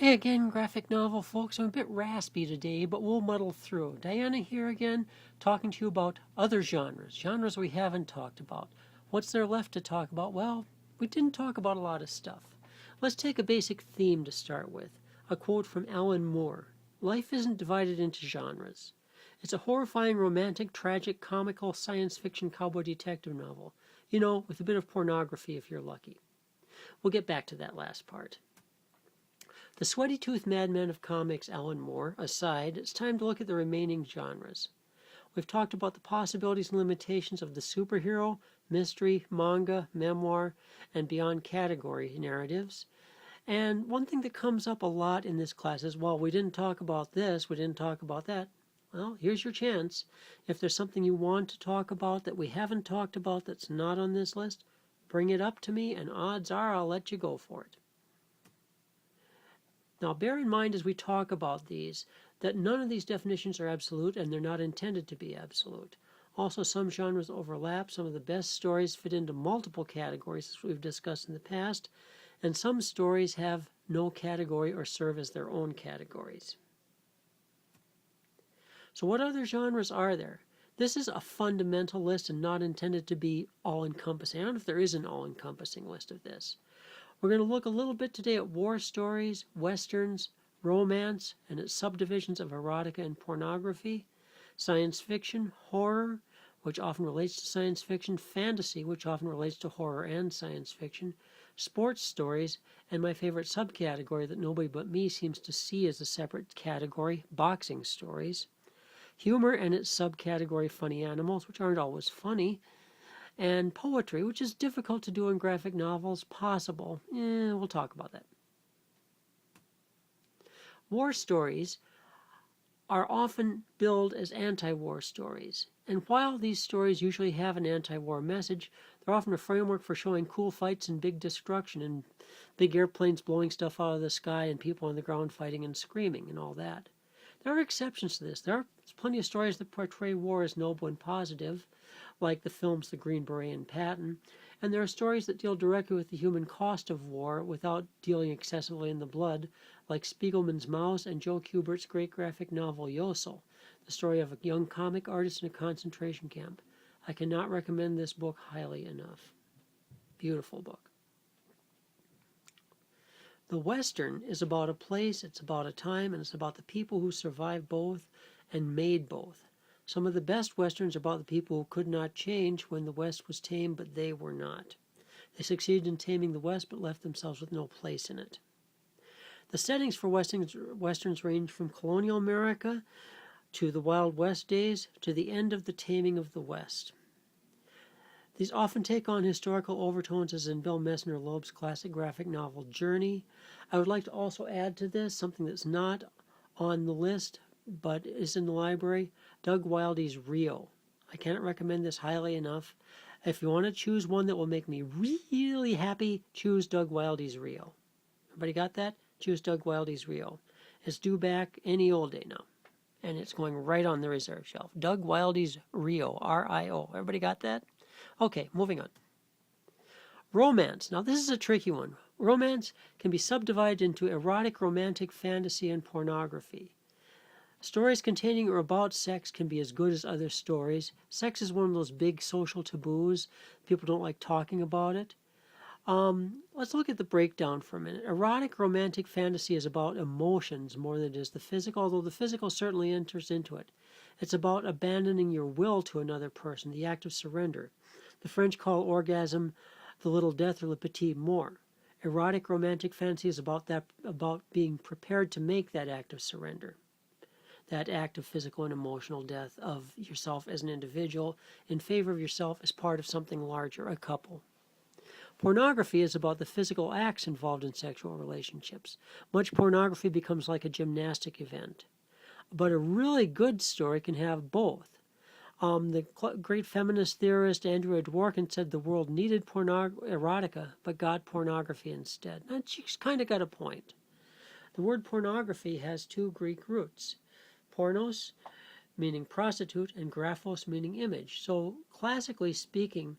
Hey again, graphic novel folks. I'm a bit raspy today, but we'll muddle through. Diana here again, talking to you about other genres we haven't talked about. What's there left to talk about? Well, we didn't talk about a lot of stuff. Let's take a basic theme to start with. A quote from Alan Moore. Life isn't divided into genres. It's a horrifying, romantic, tragic, comical, science fiction cowboy detective novel. You know, with a bit of pornography if you're lucky. We'll get back to that last part. The sweaty-toothed madman of comics, Alan Moore, aside, it's time to look at the remaining genres. We've talked about the possibilities and limitations of the superhero, mystery, manga, memoir, and beyond category narratives. And one thing that comes up a lot in this class is, well, we didn't talk about this, we didn't talk about that. Well, here's your chance. If there's something you want to talk about that we haven't talked about that's not on this list, bring it up to me, and odds are I'll let you go for it. Now, bear in mind as we talk about these that none of these definitions are absolute and they're not intended to be absolute. Also, some genres overlap. Some of the best stories fit into multiple categories, as we've discussed in the past, and some stories have no category or serve as their own categories. So what other genres are there? This is a fundamental list and not intended to be all-encompassing. I don't know if there is an all-encompassing list of this. We're going to look a little bit today at war stories, westerns, romance, and its subdivisions of erotica and pornography, science fiction, horror, which often relates to science fiction, fantasy, which often relates to horror and science fiction, sports stories, and my favorite subcategory that nobody but me seems to see as a separate category, boxing stories, humor and its subcategory, funny animals, which aren't always funny, and poetry, which is difficult to do in graphic novels, possible. We'll talk about that. War stories are often billed as anti-war stories. And while these stories usually have an anti-war message, they're often a framework for showing cool fights and big destruction and big airplanes blowing stuff out of the sky and people on the ground fighting and screaming and all that. There are exceptions to this. There are plenty of stories that portray war as noble and positive, like the films The Green Beret and Patton, and there are stories that deal directly with the human cost of war without dealing excessively in the blood, like Spiegelman's Mouse and Joe Kubert's great graphic novel Yosel, the story of a young comic artist in a concentration camp. I cannot recommend this book highly enough. Beautiful book. The Western is about a place, it's about a time, and it's about the people who survived both and made both. Some of the best Westerns are about the people who could not change when the West was tamed, but they were not. They succeeded in taming the West, but left themselves with no place in it. The settings for Westerns range from colonial America to the Wild West days to the end of the taming of the West. These often take on historical overtones, as in Bill Messner-Loeb's classic graphic novel Journey. I would like to also add to this something that's not on the list, but is in the library, Doug Wildey's Rio. I cannot recommend this highly enough. If you want to choose one that will make me really happy, choose Doug Wildey's Rio. Everybody got that? Choose Doug Wildey's Rio. It's due back any old day now, and it's going right on the reserve shelf. Doug Wildey's Rio, R-I-O. Everybody got that? Okay, moving on. Romance. Now this is a tricky one. Romance can be subdivided into erotic, romantic, fantasy, and pornography. Stories containing or about sex can be as good as other stories. Sex is one of those big social taboos. People don't like talking about it. Let's look at the breakdown for a minute. Erotic romantic fantasy is about emotions more than it is the physical, although the physical certainly enters into it. It's about abandoning your will to another person, the act of surrender. The French call orgasm the little death or le petit mort. Erotic romantic fantasy is about being prepared to make that act of surrender. That act of physical and emotional death of yourself as an individual in favor of yourself as part of something larger, a couple. Pornography is about the physical acts involved in sexual relationships. Much pornography becomes like a gymnastic event. But a really good story can have both. The great feminist theorist Andrea Dworkin said the world needed erotica, but got pornography instead. And she's kind of got a point. The word pornography has two Greek roots. Pornos, meaning prostitute, and graphos, meaning image. So, classically speaking,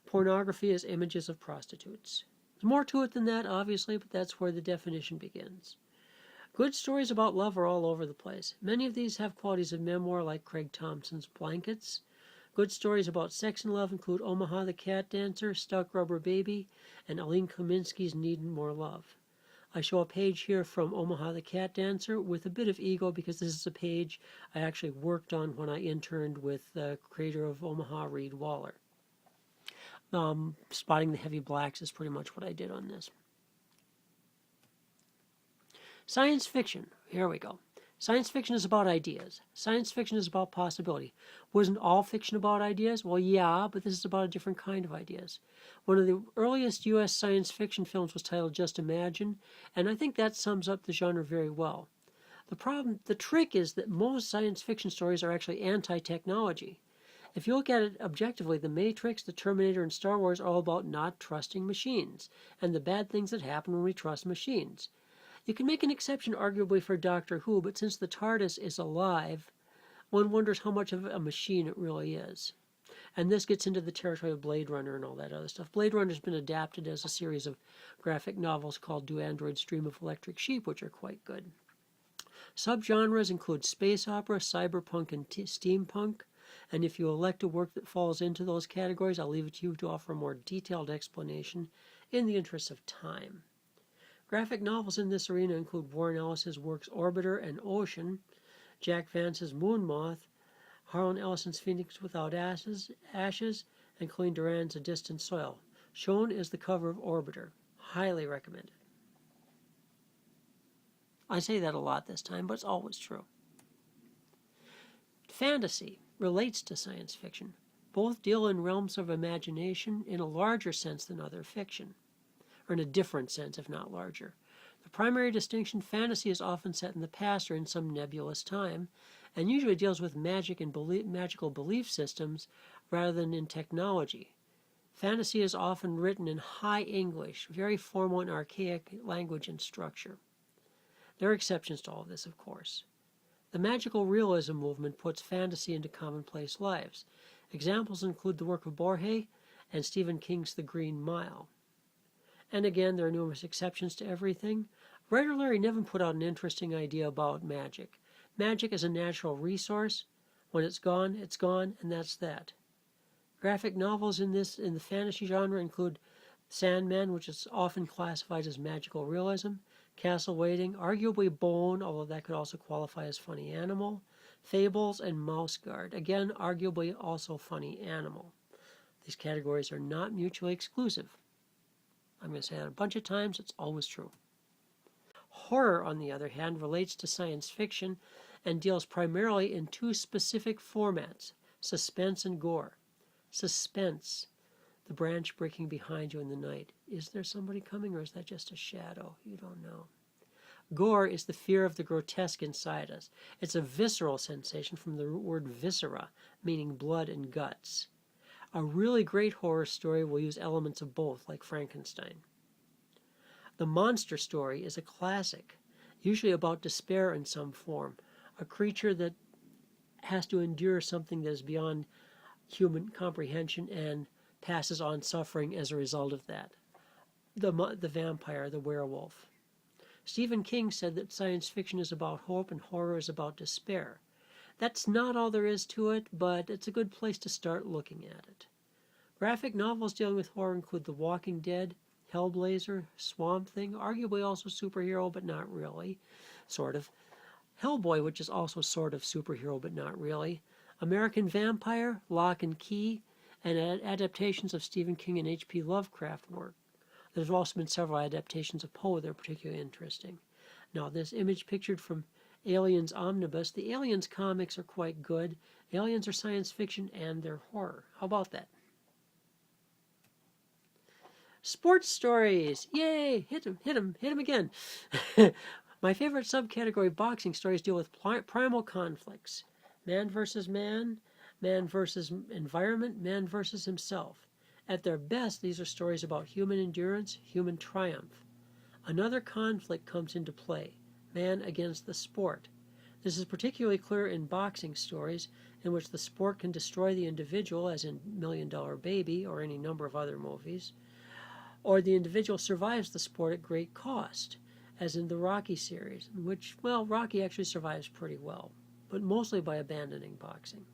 pornography is images of prostitutes. There's more to it than that, obviously, but that's where the definition begins. Good stories about love are all over the place. Many of these have qualities of memoir, like Craig Thompson's Blankets. Good stories about sex and love include Omaha the Cat Dancer, Stuck Rubber Baby, and Aline Kominsky's Needin' More Love. I show a page here from Omaha the Cat Dancer with a bit of ego because this is a page I actually worked on when I interned with the creator of Omaha, Reed Waller. Spotting the Heavy Blacks is pretty much what I did on this. Science fiction. Here we go. Science fiction is about ideas. Science fiction is about possibility. Wasn't all fiction about ideas? Well, yeah, but this is about a different kind of ideas. One of the earliest U.S. science fiction films was titled Just Imagine, and I think that sums up the genre very well. The trick is that most science fiction stories are actually anti-technology. If you look at it objectively, The Matrix, The Terminator, and Star Wars are all about not trusting machines, and the bad things that happen when we trust machines. You can make an exception arguably for Doctor Who, but since the TARDIS is alive, one wonders how much of a machine it really is. And this gets into the territory of Blade Runner and all that other stuff. Blade Runner's been adapted as a series of graphic novels called Do Androids Dream of Electric Sheep, which are quite good. Subgenres include space opera, cyberpunk, and steampunk. And if you elect a work that falls into those categories, I'll leave it to you to offer a more detailed explanation in the interest of time. Graphic novels in this arena include Warren Ellis's works Orbiter and Ocean, Jack Vance's Moon Moth, Harlan Ellison's Phoenix Without Ashes, and Colleen Durant's A Distant Soil. Shown is the cover of Orbiter. Highly recommended. I say that a lot this time, but it's always true. Fantasy relates to science fiction. Both deal in realms of imagination in a larger sense than other fiction, or in a different sense, if not larger. The primary distinction, fantasy is often set in the past or in some nebulous time, and usually deals with magic and magical belief systems rather than in technology. Fantasy is often written in high English, very formal and archaic language and structure. There are exceptions to all of this, of course. The magical realism movement puts fantasy into commonplace lives. Examples include the work of Borges and Stephen King's The Green Mile. And again, there are numerous exceptions to everything. Writer Larry Niven put out an interesting idea about magic. Magic is a natural resource. When it's gone, and that's that. Graphic novels in the fantasy genre include Sandman, which is often classified as magical realism, Castle Waiting, arguably Bone, although that could also qualify as funny animal, Fables, and Mouse Guard, again, arguably also funny animal. These categories are not mutually exclusive. I'm going to say that a bunch of times, it's always true. Horror, on the other hand, relates to science fiction and deals primarily in two specific formats, suspense and gore. Suspense, the branch breaking behind you in the night. Is there somebody coming, or is that just a shadow? You don't know. Gore is the fear of the grotesque inside us. It's a visceral sensation from the root word viscera, meaning blood and guts. A really great horror story will use elements of both, like Frankenstein. The monster story is a classic, usually about despair in some form, a creature that has to endure something that is beyond human comprehension and passes on suffering as a result of that. The vampire, the werewolf. Stephen King said that science fiction is about hope and horror is about despair. That's not all there is to it, but it's a good place to start looking at it. Graphic novels dealing with horror include The Walking Dead, Hellblazer, Swamp Thing, arguably also superhero, but not really, sort of. Hellboy, which is also sort of superhero, but not really. American Vampire, Lock and Key, and adaptations of Stephen King and H.P. Lovecraft work. There's also been several adaptations of Poe that are particularly interesting. Now, this image pictured from Aliens Omnibus, the Aliens comics are quite good. Aliens are science fiction and they're horror. How about that? Sports stories. Yay! Hit him again. My favorite subcategory, boxing stories, deal with primal conflicts. Man versus man, man versus environment, man versus himself. At their best, these are stories about human endurance, human triumph. Another conflict comes into play, man against the sport. This is particularly clear in boxing stories, in which the sport can destroy the individual, as in $1 Million Baby or any number of other movies, or the individual survives the sport at great cost, as in the Rocky series, in which, well, Rocky actually survives pretty well, but mostly by abandoning boxing.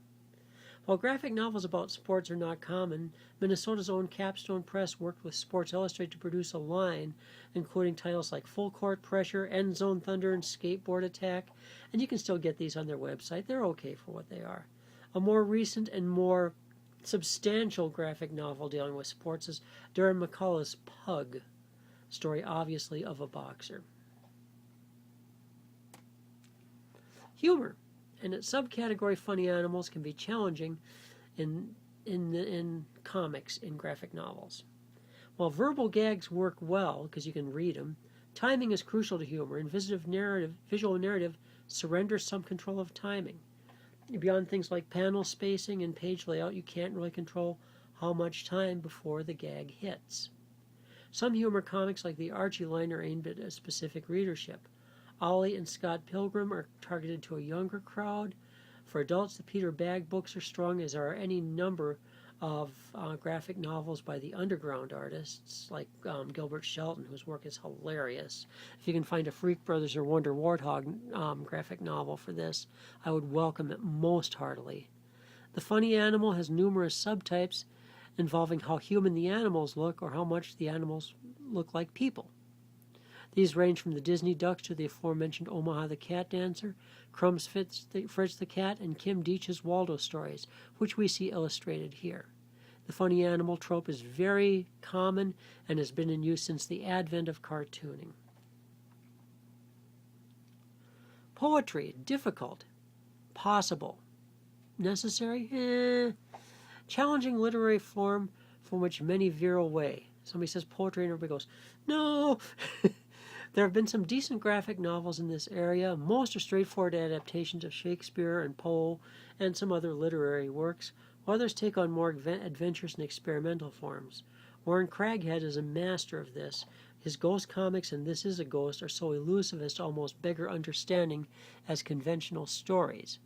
While graphic novels about sports are not common, Minnesota's own Capstone Press worked with Sports Illustrated to produce a line including titles like Full Court Pressure, End Zone Thunder, and Skateboard Attack, and you can still get these on their website. They're okay for what they are. A more recent and more substantial graphic novel dealing with sports is Darren McCullough's Pug, story obviously of a boxer. Humor and its subcategory funny animals can be challenging in comics in graphic novels. While verbal gags work well because you can read them, timing is crucial to humor, and visual narrative surrenders some control of timing. Beyond things like panel spacing and page layout, you can't really control how much time before the gag hits. Some humor comics like the Archie line are aimed at a specific readership. Ollie and Scott Pilgrim are targeted to a younger crowd. For adults, the Peter Bagge books are strong, as are any number of graphic novels by the underground artists like Gilbert Shelton, whose work is hilarious. If you can find a Freak Brothers or Wonder Warthog graphic novel for this, I would welcome it most heartily. The Funny Animal has numerous subtypes involving how human the animals look or how much the animals look like people. These range from the Disney Ducks to the aforementioned Omaha the Cat Dancer, Crumbs Fritz the Cat, and Kim Deitch's Waldo stories, which we see illustrated here. The funny animal trope is very common and has been in use since the advent of cartooning. Poetry, difficult, possible, necessary, challenging literary form from which many veer away. Somebody says poetry and everybody goes, no! There have been some decent graphic novels in this area. Most are straightforward adaptations of Shakespeare and Poe and some other literary works. Others take on more adventurous and experimental forms. Warren Craghead is a master of this. His ghost comics and This Is a Ghost are so elusive as to almost beggar understanding as conventional stories.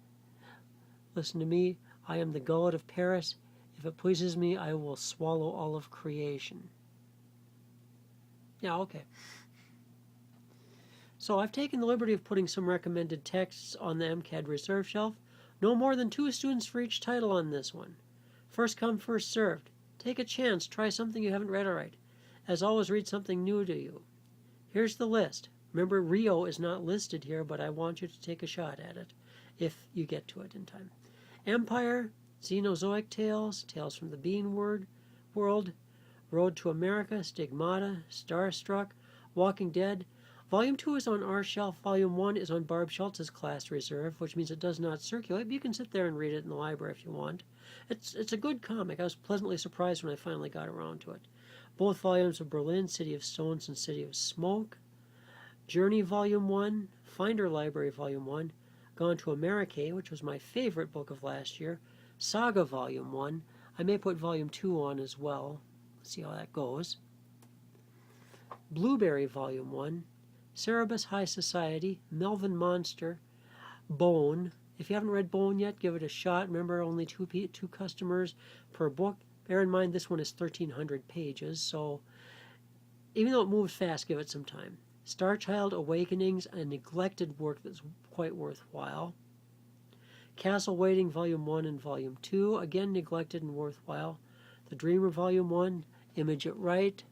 Listen to me. I am the gullet of Paris. If it pleases me, I will swallow all of creation. Yeah, okay. So I've taken the liberty of putting some recommended texts on the MCAD reserve shelf. No more than 2 students for each title on this one. First come, first served. Take a chance. Try something you haven't read already. As always, read something new to you. Here's the list. Remember, Rio is not listed here, but I want you to take a shot at it if you get to it in time. Empire, Xenozoic Tales, Tales from the Bean World, Road to America, Stigmata, Starstruck, Walking Dead. Volume 2 is on our shelf. Volume 1 is on Barb Schultz's class reserve, which means it does not circulate, but you can sit there and read it in the library if you want. It's a good comic. I was pleasantly surprised when I finally got around to it. Both volumes of Berlin, City of Stones and City of Smoke. Journey Volume 1, Finder Library Volume 1, Gone to America, which was my favorite book of last year. Saga Volume 1. I may put Volume 2 on as well. Let's see how that goes. Blueberry Volume 1. Cerebus High Society, Melvin Monster, Bone. If you haven't read Bone yet, give it a shot. Remember, only two customers per book. Bear in mind, this one is 1,300 pages, so even though it moves fast, give it some time. Star Child Awakenings, a neglected work that's quite worthwhile. Castle Waiting, Volume 1 and Volume 2, again neglected and worthwhile. The Dreamer, Volume 1, Image It Right.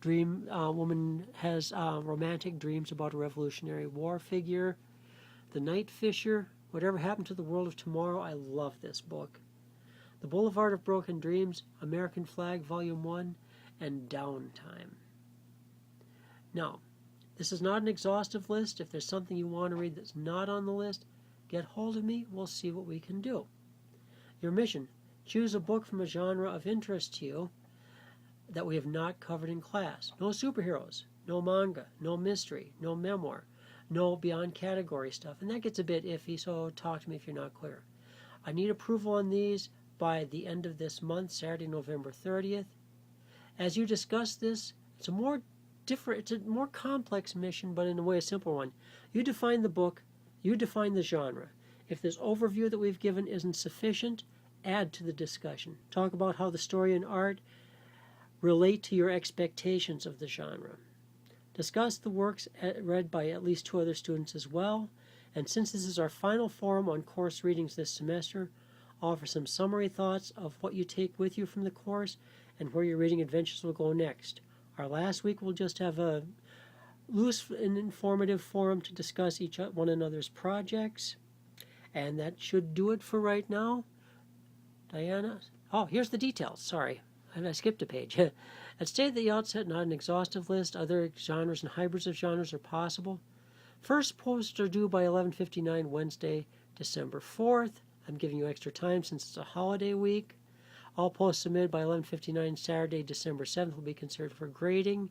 Woman has romantic dreams about a Revolutionary War figure. The Night Fisher, Whatever Happened to the World of Tomorrow. I love this book. The Boulevard of Broken Dreams, American Flag, Volume 1, and Downtime. Now, this is not an exhaustive list. If there's something you want to read that's not on the list, get hold of me. We'll see what we can do. Your mission: choose a book from a genre of interest to you that we have not covered in class. No superheroes, no manga, no mystery, no memoir, no beyond category stuff. And that gets a bit iffy, so talk to me if you're not clear. I need approval on these by the end of this month, Saturday, November 30th. As you discuss this, it's a more complex mission, but in a way a simple one. You define the book, you define the genre. If this overview that we've given isn't sufficient, add to the discussion. Talk about how the story and art relate to your expectations of the genre. Discuss the works read by at least 2 other students as well. And since this is our final forum on course readings this semester, offer some summary thoughts of what you take with you from the course and where your reading adventures will go next. Our last week we'll just have a loose and informative forum to discuss one another's projects. And that should do it for right now. Diana? Oh, here's the details. Sorry, I skipped a page. As stated at the outset, not an exhaustive list. Other genres and hybrids of genres are possible. First posts are due by 11:59 Wednesday, December 4th. I'm giving you extra time since it's a holiday week. All posts submitted by 11:59 Saturday, December 7th will be considered for grading.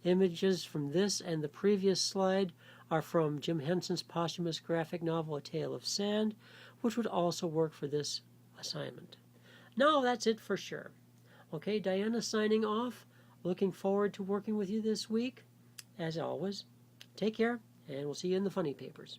Images from this and the previous slide are from Jim Henson's posthumous graphic novel, A Tale of Sand, which would also work for this assignment. Now that's it for sure. Okay, Diana signing off. Looking forward to working with you this week. As always, take care, and we'll see you in the funny papers.